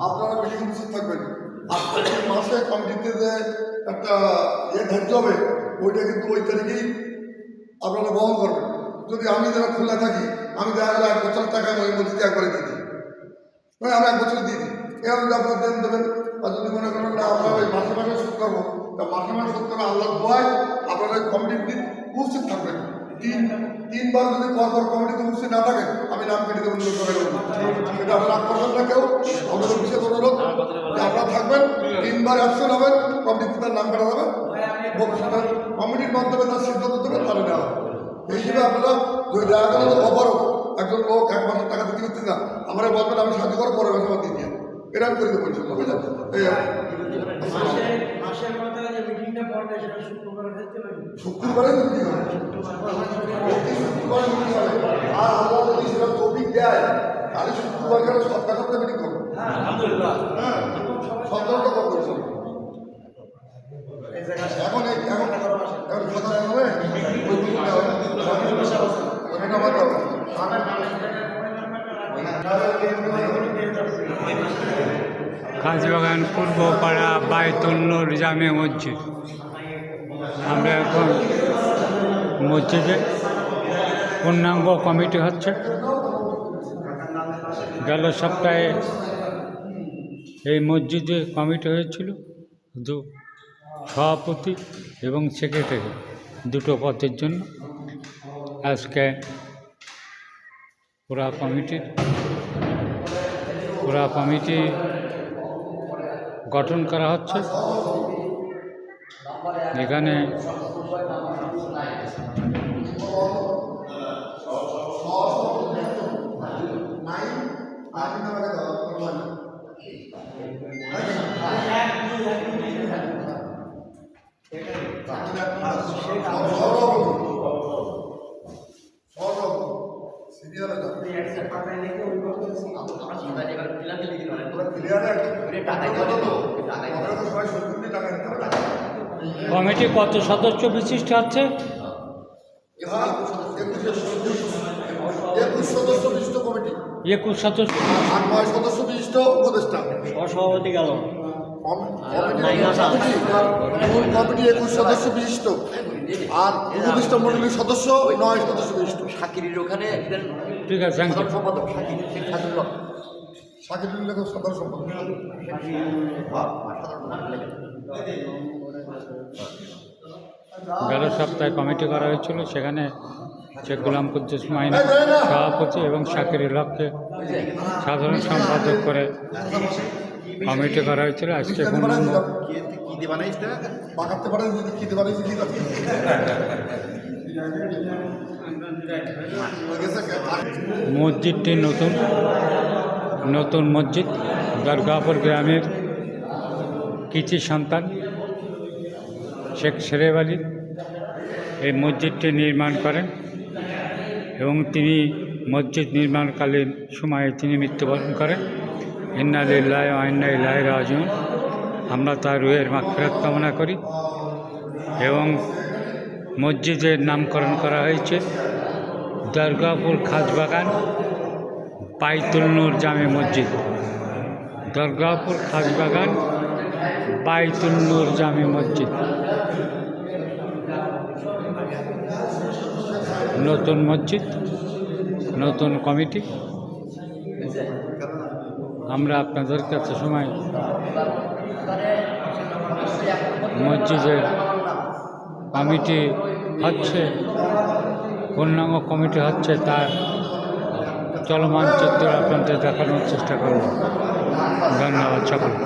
আপনারা মিটিং উপস্থিত থাকবেন। আর প্রতি মাসে কমিটিতে যে একটা ধার্য হবে ওইটা কিন্তু ওই তারিখেই আপনারা বহন করবেন। যদি আমি যারা খোলা থাকি আমি দেখা গেলো 1 বছর টাকা ওই মসজিদে একবারে দিয়ে দিই, মানে আমি 1 বছর দিয়ে দিই। এভাবে যদি আপনারা দেবেন, আর যদি মনে করেন না আমরা ওই মাসে মাসে শোধ করবো, তা মাসে মাসে শোধ করা আল্লাহ দোয়ায় আপনারা ওই কমিটির দিন উপস্থিত থাকবেন। তিনবার যদি পরপর কমিটিতে উপস্থিত না থাকেন আমি নাম কেটে দেবেন। সেটা আপনারা করবেন না কেউ। আমাদের বিশেষ অনুরোধ যে আপনারা থাকবেন, 3 বার অ্যাবসেন্ট হবেন, কমিটিতে তার নাম কাটা যাবে, কমিটির মাধ্যমে তার সিদ্ধান্ত দেবেন, তাহলে নেওয়া হবে। এই হিসেবে আপনারা যদি দেখা গেল অপারও একজন লোক 1 মাসের টাকা দিতে পারতেন না, আমরা বলবেন আমি সাহায্য করার পরে মাসে দিয়ে দিয়ে এটা আমি করে দেবো ইনশাল্লাহ। শুক্রবারে মিটিং হবে, শুক্রবারে মিটিং হবে। আর আল্লাহ যদি সেটা তৌফিক দেয় তাহলে শুক্রবার কেন সপ্তাহ সপ্তাহে মিটিং করবো। হ্যাঁ, সপ্তাহটা করবো এখন এখন এখন কথা হবে খাজবাগান পূর্বপাড়া বায়তুল নূর জামে মসজিদ। আমরা এখন মসজিদে পূর্ণাঙ্গ কমিটি হচ্ছে। গেল সপ্তাহে এই মসজিদে কমিটি হয়েছিল, সভাপতি এবং সেক্রেটারি দুটো পদের জন্য। আজকে পুরা কমিটি গঠন করা হচ্ছে। এখানে কমিটি কত সদস্য বিশিষ্ট আছে? 21 সদস্য বিশিষ্ট কমিটি, 21 সদস্য, আর 9 সদস্য বিশিষ্ট উপদেষ্টা। সভাপতি গেল কমিটি 21 সদস্য বিশিষ্ট, আর উপদেষ্টা মন্ডলীর সদস্য 9 সদস্য বিশিষ্ট। শাকিরের ওখানে ঠিক আছে, সম্পাদক শাকিরুল লেখক সাধারণ সম্পাদক। গেল সপ্তাহে কমিটি করা হয়েছিল, সেখানে শেখ গোলাম কুদ্দুস মাইনি সভাপতি এবং শাকিরুল হককে সাধারণ সম্পাদক করে কমিটি করা হয়েছিল। আজকে মসজিদটি নতুন মসজিদ দরগাপুর গ্রামের কৃতি সন্তান শেখ সেরেব আলী এই মসজিদটি নির্মাণ করেন এবং তিনি মসজিদ নির্মাণকালীন সময়ে তিনি মৃত্যুবরণ করেন। ইন্না লিল্লাহি ওয়া ইন্না ইলাইহি রাজিউন। আমরা তার রুহের মাগফিরাত কামনা করি। এবং মসজিদের নামকরণ করা হয়েছে দরগাপুর খাজবাগান বায়তুল নূর জামে মসজিদ। দরগাপুর খাজবাগান বায়তুল নূর জামে মসজিদ। নতুন মসজিদ, নতুন কমিটি। আমরা আপনাদের কাছে সময় মসজিদের কমিটি হচ্ছে, পূর্ণাঙ্গ কমিটি হচ্ছে, তার চলমান চিত্র আপনাদের দেখানোর চেষ্টা করব। ধন্যবাদ সকলকে।